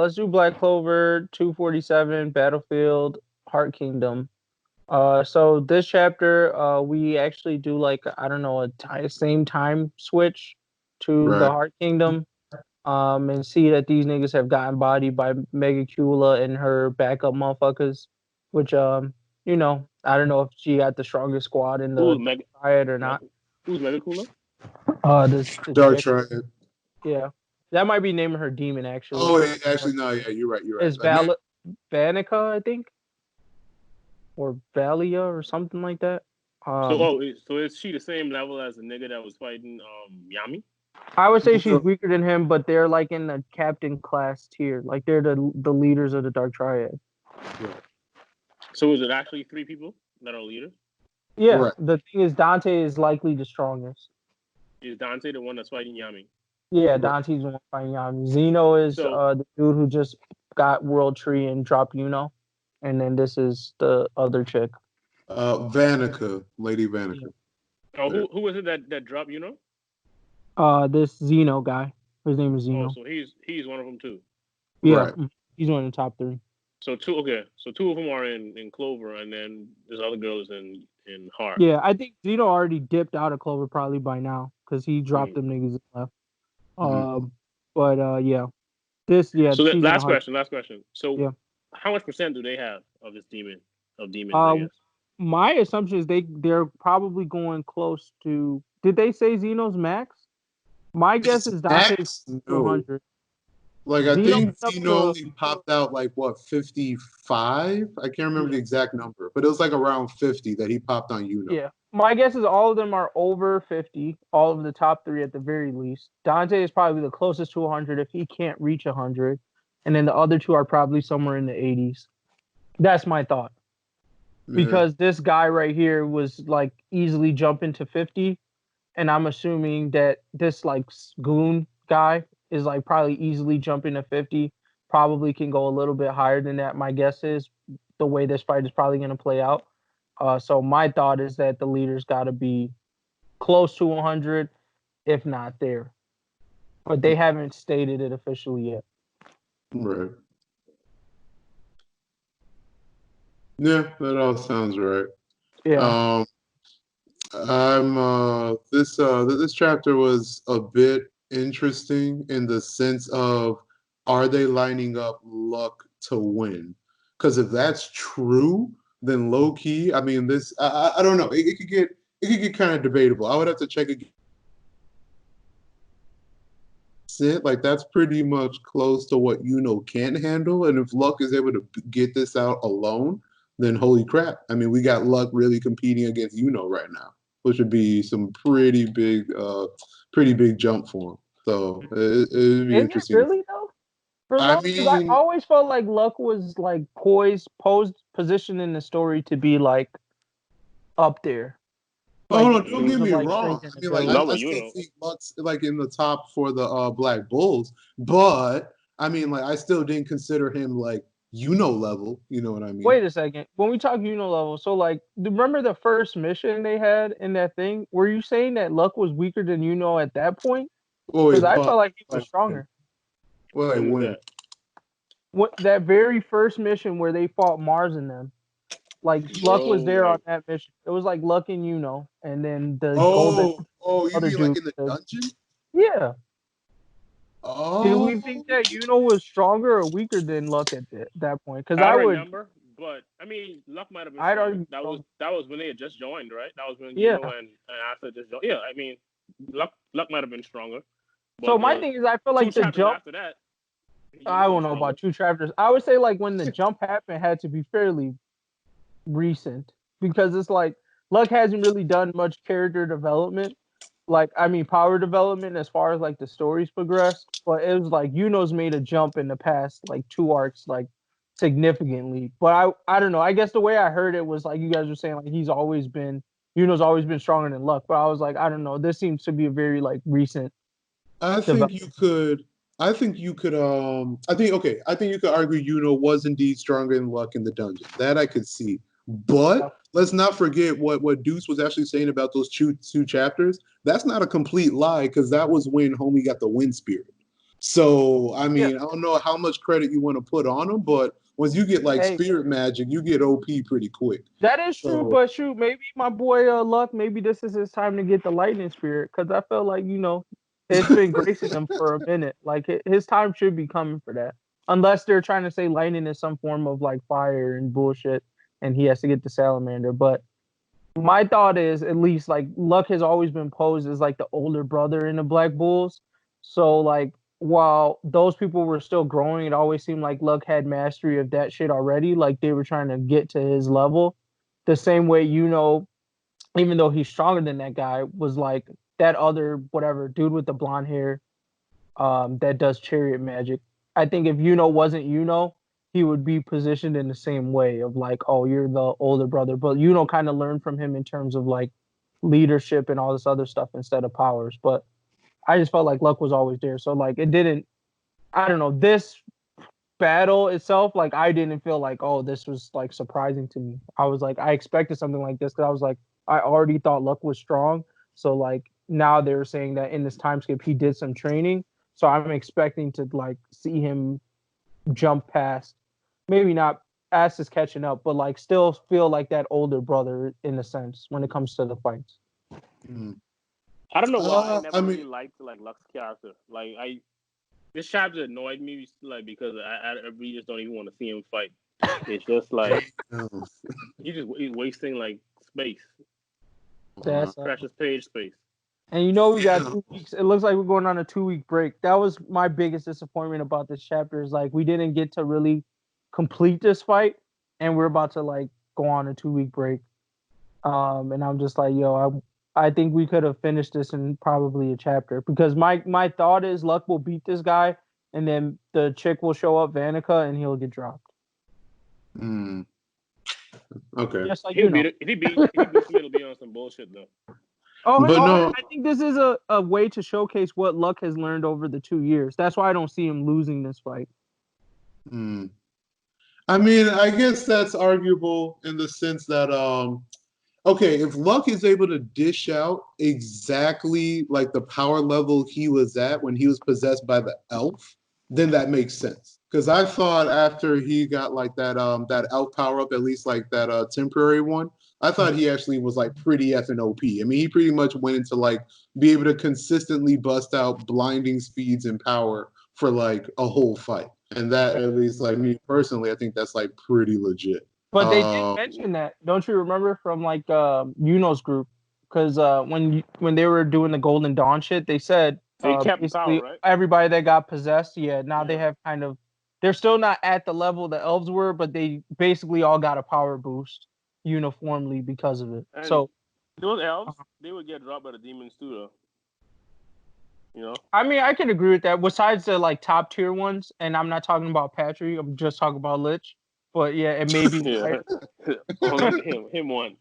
let's do Black Clover, 247, Battlefield, Heart Kingdom. So this chapter, we actually do like, I don't know, same time switch to the Heart Kingdom. And see that these niggas have gotten bodied by Megacula and her backup motherfuckers, which you know, I don't know if she got the strongest squad in the Triad or not. Who's Megacula? This Dark Triad. Yeah, that might be naming her demon actually. Oh, actually, no, yeah, you're right. It's Vanica, I think, or Valia or something like that. So is she the same level as the nigga that was fighting Yami? I would say she's weaker than him, but they're like in the captain class tier. Like they're the leaders of the Dark Triad. Yeah. So is it actually 3 people that are leaders? Yeah. Right. The thing is, Dante is likely the strongest. Is Dante the one that's fighting Yami? Yeah, Dante's the one fighting Yami. Zeno is the dude who just got World Tree and dropped Yuno. And then this is the other chick. Vanica, Lady Vanica. Oh, who is it that dropped Yuno? This Zeno guy. His name is Zeno. Oh, so he's one of them too. Yeah, right. He's one of the top 3. So 2 of them are in Clover, and then this other girl is in Heart. Yeah, I think Zeno already dipped out of Clover probably by now because he dropped them niggas and left. Yeah, this So last question. So how much % do they have of this demon demons? I guess? My assumption is they're probably going close to. Did they say Zeno's max? My guess is Dante's 200. Like, I think Zeno only popped out, like, what, 55? I can't remember the exact number, but it was, like, around 50 that he popped on Yuno. Yeah. My guess is all of them are over 50, all of the top 3 at the very least. Dante is probably the closest to 100 if he can't reach 100. And then the other 2 are probably somewhere in the 80s. That's my thought. Because this guy right here was, like, easily jumping to 50. And I'm assuming that this, like, goon guy is like probably easily jumping to 50, probably can go a little bit higher than that. My guess is the way this fight is probably going to play out. So my thought is that the leaders got to be close to 100, if not there. But they haven't stated it officially yet. Right. Yeah, that all sounds right. Yeah. This chapter was a bit interesting in the sense of, are they lining up Luck to win? Because if that's true, then low key, I mean, this I don't know. It could get kind of debatable. I would have to check again. Like, that's pretty much close to what Yuno can handle, and if Luck is able to get this out alone, then holy crap! I mean, we got Luck really competing against Yuno right now, which would be some pretty big jump for him. So it'd be interesting. Really though? I always felt like Luck was like positioned in the story to be like up there. Like, no, don't get me wrong. I mean, like, I still think Luck's like in the top for the Black Bulls, but I mean, like, I still didn't consider him like Yuno level. You know what I mean? Wait a second. When we talk Yuno level, so like, remember the first mission they had in that thing? Were you saying that Luck was weaker than Yuno at that point? Because I felt like he was stronger. Well, I win. What, that very first mission where they fought Mars and them? Like, Luck was there on that mission. It was like Luck and Yuno, and then the golden. Oh, you mean like in the dungeon? Yeah. Oh. Did we think that Yuno was stronger or weaker than Luck at that point? Because I would remember, but I mean, Luck might have been. That was when they had just joined, right? That was when Yuno and Asa just joined. Yeah, I mean, Luck might have been stronger. So my thing is, I feel like the jump after that. I don't know about 2 chapters. I would say like when the jump happened had to be fairly recent, because it's like Luck hasn't really done much character development, like, I mean, power development as far as like the stories progressed, but it was like Yuno's made a jump in the past like 2 arcs like significantly. But I don't know, I guess the way I heard it was like you guys were saying like Yuno's always been stronger than Luck, but I was like, I don't know, this seems to be a very like recent. I think you could argue Yuno was indeed stronger than Luck in the dungeon. That I could see. But let's not forget what Deuce was actually saying about those two chapters. That's not a complete lie, because that was when homie got the wind spirit. So I mean, I don't know how much credit you want to put on him, but once you get like spirit magic, you get OP pretty quick. That is true, but shoot, maybe my boy Luck, maybe this is his time to get the lightning spirit, because I feel like, it's been gracing him for a minute. Like his time should be coming for that. Unless they're trying to say lightning is some form of like fire and bullshit and he has to get the salamander. But my thought is, at least, like, Luck has always been posed as like the older brother in the Black Bulls. So like, while those people were still growing, it always seemed like Luck had mastery of that shit already. Like they were trying to get to his level. The same way, even though he's stronger than that guy, was like that other whatever dude with the blonde hair that does chariot magic. I think if wasn't he would be positioned in the same way of like, oh, you're the older brother, but kind of learned from him in terms of like leadership and all this other stuff instead of powers. But I just felt like Luck was always there, so like it didn't. I don't know, this battle itself, like I didn't feel like, oh, this was like surprising to me. I was like, I expected something like this because I was like, I already thought Luck was strong. So like now they're saying that in this time skip he did some training. So I'm expecting to like see him jump past, maybe not as is catching up, but like still feel like that older brother in a sense when it comes to the fights. I don't know why I never really liked like Luck's character. Like this chapter annoyed me like because I really just don't even want to see him fight. It's just like he's wasting like space. That's precious page space. And we got 2 weeks. It looks like we're going on a 2-week break. That was my biggest disappointment about this chapter, is like we didn't get to really complete this fight, and we're about to like go on a 2-week break. And I'm just like, yo, I think we could have finished this in probably a chapter, because my thought is Luck will beat this guy, and then the chick will show up, Vanica, and he'll get dropped. Okay. Just like, if he beats him, it'll be on some bullshit though. I think this is a way to showcase what Luck has learned over the 2 years. That's why I don't see him losing this fight. I mean, I guess that's arguable in the sense that, okay, if Luck is able to dish out exactly like the power level he was at when he was possessed by the elf, then that makes sense. Because I thought after he got like that elf power up, at least like that temporary one, I thought he actually was like pretty effing OP. I mean, he pretty much went into like be able to consistently bust out blinding speeds and power for like a whole fight. And that, at least like me personally, I think that's like pretty legit. But they did mention that. Don't you remember from like Yuno's group? Because when they were doing the Golden Dawn shit, they said they kept basically power, right? Everybody that got possessed, now they have kind of, they're still not at the level the elves were, but they basically all got a power boost uniformly because of it. And so those elves, they would get dropped by the demons too, though. I mean, I can agree with that. Besides the like top tier ones, and I'm not talking about Patry, I'm just talking about Lich. But yeah, it may be only him one.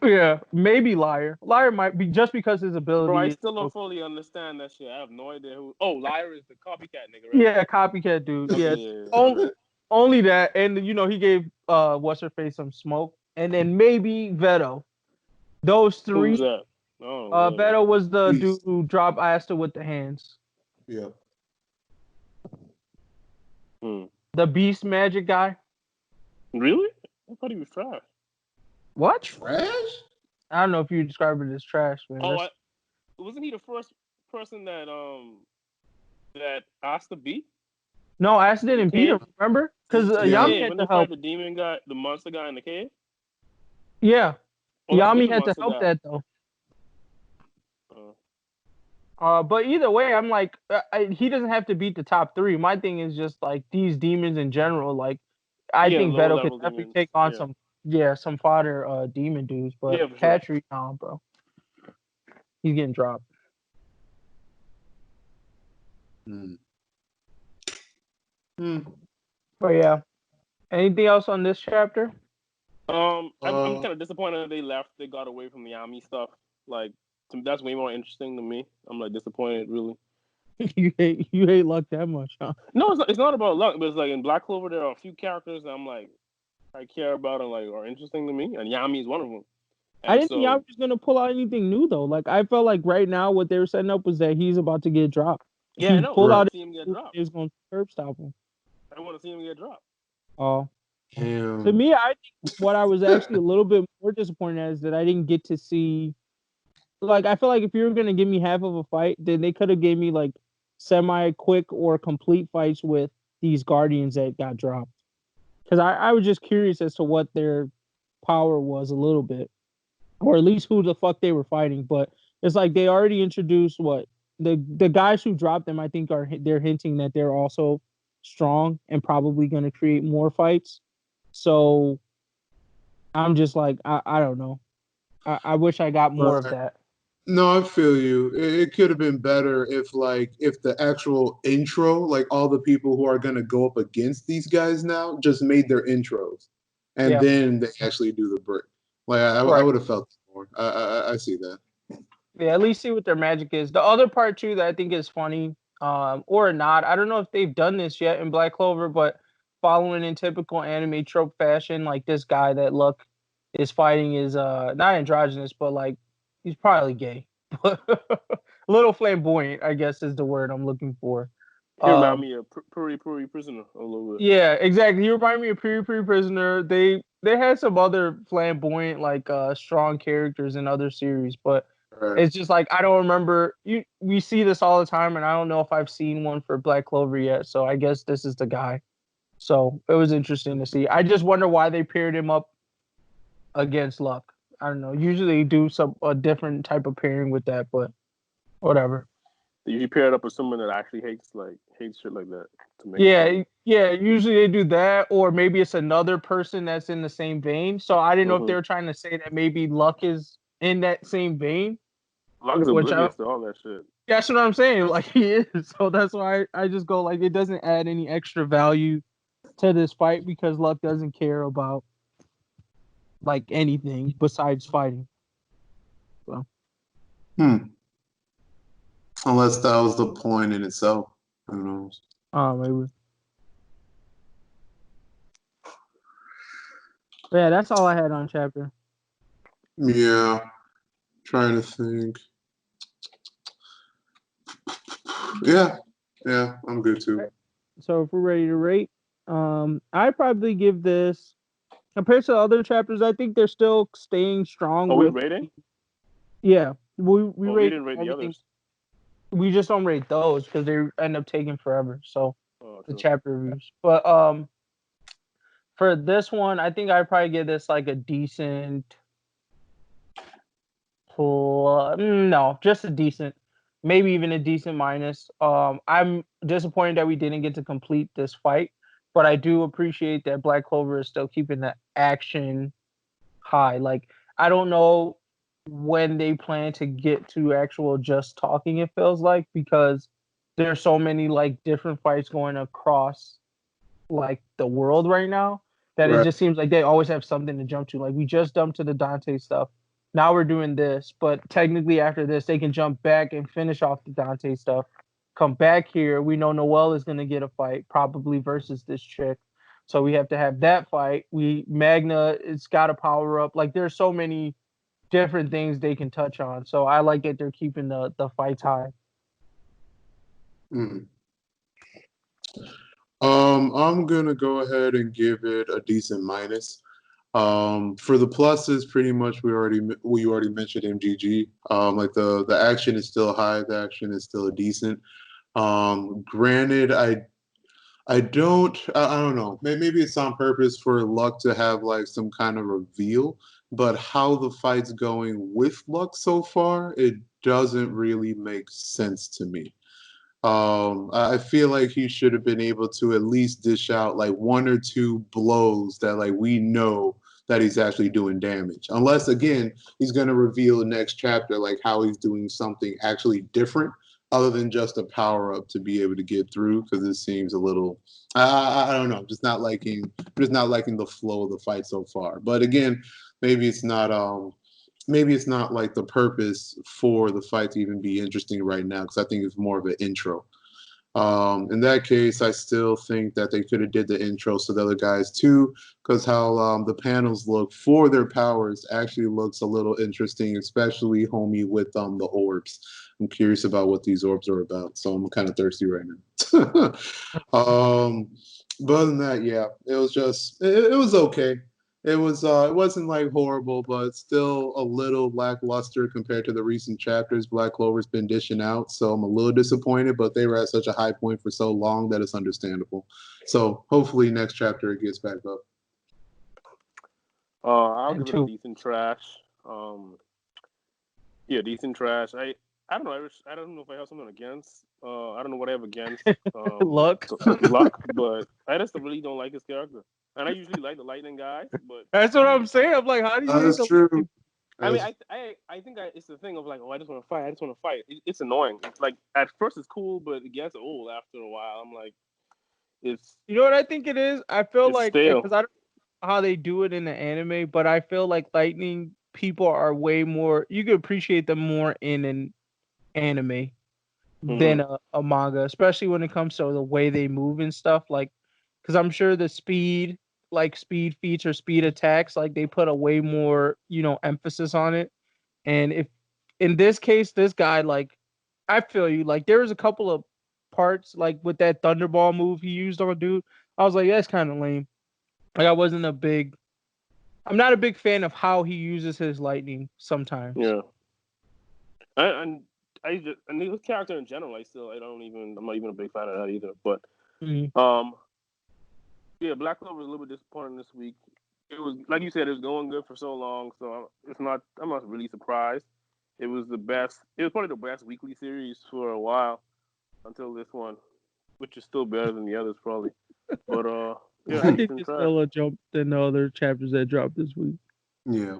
Yeah, maybe Liar. Liar might be just because his ability. Bro, I still don't fully understand that shit. I have no idea who. Oh, Liar is the copycat nigga, right? Yeah, copycat dude. Yeah. Only that, and he gave what's her face some smoke, and then maybe Veto. Those three. Who's that? Veto was the dude who dropped Asta with the hands. Yeah. The beast magic guy. Really? I thought he was trash. What? Trash? I don't know if you describe it as trash, man. Wasn't he the first person that Asta beat? No, Asta didn't beat him. Remember? Because Yami had to help the demon guy, the monster guy in the cave. Yeah, Yami had to help that though. But either way, I'm like, he doesn't have to beat the top 3. My thing is just like these demons in general. Like, I think Veto could definitely take on some fodder demon dudes, but Patry, no, bro. He's getting dropped. But yeah. Anything else on this chapter? I'm kind of disappointed they left. They got away from the Yami stuff. Like, that's way more interesting to me. I'm like disappointed, really. you hate Luck that much, huh? No, it's not about Luck, but it's like in Black Clover there are a few characters that I'm like I care about and like are interesting to me, and Yami is one of them. And I didn't think Yami was gonna pull out anything new though. Like I felt like right now what they were setting up was that he's about to get dropped. Yeah, I he know. pulled I out, see him get dropped. he was going to curb stop him. I want to see him get dropped. Oh, Damn. to me, I think what I was actually a little bit more disappointed at is that I didn't get to see. Like, I feel like if you were gonna give me half of a fight, then they could have gave me like semi-quick or complete fights with these Guardians that got dropped. Because I was just curious as to what their power was a little bit, or at least who the fuck they were fighting. But it's like they already introduced what the guys who dropped them. I think they're hinting that they're also strong and probably going to create more fights. So I'm just like I don't know. I wish I got more of that. No, I feel you. It could have been better if the actual intro, like all the people who are gonna go up against these guys now, just made their intros, and then they actually do the break. Like I would have felt more. I see that. Yeah, at least see what their magic is. The other part too that I think is funny, or not. I don't know if they've done this yet in Black Clover, but following in typical anime trope fashion, like this guy that Luck is fighting is not androgynous, but like he's probably gay. A little flamboyant, I guess is the word I'm looking for. He remind me of Puri Prisoner a little bit. Yeah, exactly. He remind me of Puri Prisoner. They had some other flamboyant, like strong characters in other series, but it's just like I don't remember. We see this all the time, and I don't know if I've seen one for Black Clover yet. So I guess this is the guy. So it was interesting to see. I just wonder why they paired him up against Luck. I don't know. Usually they do a different type of pairing with that, but whatever. You pair it up with someone that actually hates shit like that. Yeah. Usually they do that, or maybe it's another person that's in the same vein. So I didn't know if they were trying to say that maybe Luck is in that same vein. Luck is oblivious to all that shit. That's what I'm saying. Like he is. So that's why I just go like it doesn't add any extra value to this fight because Luck doesn't care about like anything besides fighting. So. Unless that was the point in itself. Who knows? Maybe. But yeah, that's all I had on chapter. Yeah. Trying to think. Yeah, I'm good too. Right. So if we're ready to rate, I'd probably give this compared to other chapters. I think they're still staying strong. We rating? Yeah, we rate. We didn't rate everything. The others. We just don't rate those because they end up taking forever. So the chapter reviews, but for this one, I think I'd probably give this like a decent. No, just a decent, maybe even a decent minus. I'm disappointed that we didn't get to complete this fight, but I do appreciate that Black Clover is still keeping the action high. Like, I don't know when they plan to get to actual just talking, it feels like, because there's so many like different fights going across like the world right now that it just seems like they always have something to jump to. Like, we just jumped to the Dante stuff. Now we're doing this, but technically after this, they can jump back and finish off the Dante stuff. Come back here. We know Noelle is going to get a fight, probably versus this chick. So we have to have that fight. Magna, it's got to power up. Like, there's so many different things they can touch on. So I like that they're keeping the fights high. I'm going to go ahead and give it a decent minus. For the pluses, pretty much we already mentioned MGG. Like the action is still high, the action is still decent. Granted, I don't know. Maybe it's on purpose for Luck to have like some kind of reveal, but how the fight's going with Luck so far, it doesn't really make sense to me. I feel like he should have been able to at least dish out like one or two blows that like we know that he's actually doing damage. Unless, again, he's going to reveal next chapter like how he's doing something actually different other than just a power-up to be able to get through, because it seems a little, I don't know, just not liking the flow of the fight so far. But again, maybe it's not like the purpose for the fight to even be interesting right now, because I think it's more of an intro. In that case, I still think that they could have did the intro so the other guys too, because how the panels look for their powers actually looks a little interesting, especially homie with the orbs. I'm curious about what these orbs are about. So I'm kind of thirsty right now. But other than that, yeah, it was just it was okay. It wasn't like horrible, but still a little lackluster compared to the recent chapters Black Clover's been dishing out. So I'm a little disappointed, but they were at such a high point for so long that it's understandable. So hopefully next chapter it gets back up. I'll give it a decent trash. Yeah, decent trash. I don't know. I don't know if I have something against. I don't know what I have against Luck, but I just really don't like his character. And I usually like the lightning guys, but that's what I'm saying. I'm like, how do you? That's true. I mean, I think it's the thing of like, oh, I just want to fight. I just want to fight. It's annoying. It's like at first it's cool, but it gets old after a while. I'm like, it's. You know what I think it is? I feel like stale. because I don't know how they do it in the anime, but I feel like lightning people are way more. You can appreciate them more in an anime than a manga, especially when it comes to the way they move and stuff. Like, because I'm sure the speed feats or speed attacks, like they put a way more, emphasis on it. And if in this case, this guy, like, I feel you. Like, there was a couple of parts, like with that Thunderball move he used on dude. I was like, that's kind of lame. Like, I'm not a big fan of how he uses his lightning sometimes. Yeah. And his character in general, I'm not even a big fan of that either. But yeah, Black Clover was a little bit disappointing this week. It was like you said, it was going good for so long, so I'm not really surprised. It was probably the best weekly series for a while until this one, which is still better than the others probably. But yeah, I think it's still a jump than the other chapters that dropped this week. Yeah.